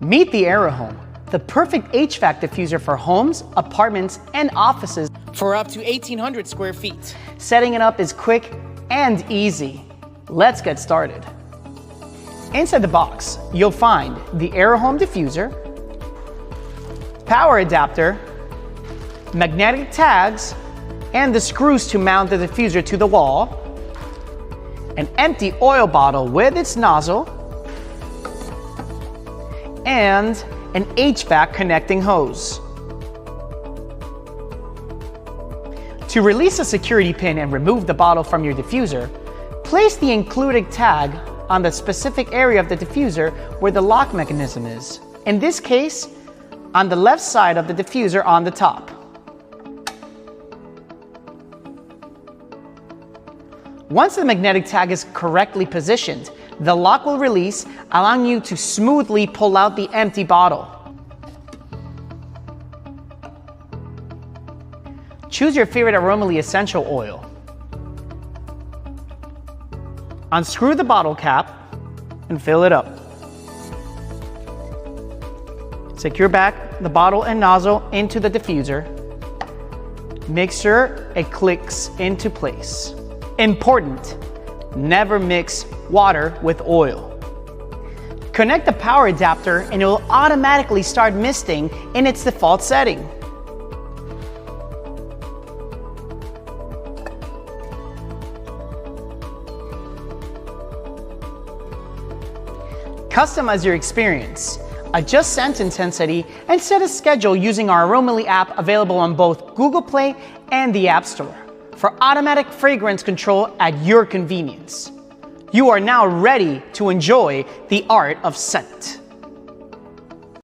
Meet the Aro Home, the perfect HVAC diffuser for homes, apartments, and offices for up to 1,800 square feet. Setting it up is quick and easy. Let's get started. Inside the box, you'll find the Aro Home diffuser, power adapter, magnetic tags, and the screws to mount the diffuser to the wall, an empty oil bottle with its nozzle, and an HVAC connecting hose. To release a security pin and remove the bottle from your diffuser, place the included tag on the specific area of the diffuser where the lock mechanism is. In this case, on the left side of the diffuser on the top. Once the magnetic tag is correctly positioned, the lock will release, allowing you to smoothly pull out the empty bottle. Choose your favorite Aromely essential oil. Unscrew the bottle cap and fill it up. Secure back the bottle and nozzle into the diffuser. Make sure it clicks into place. Important: never mix water with oil. Connect the power adapter and it will automatically start misting in its default setting. Customize your experience. Adjust scent intensity and set a schedule using our Aromely app available on both Google Play and the App Store for automatic fragrance control at your convenience. You are now ready to enjoy the art of scent.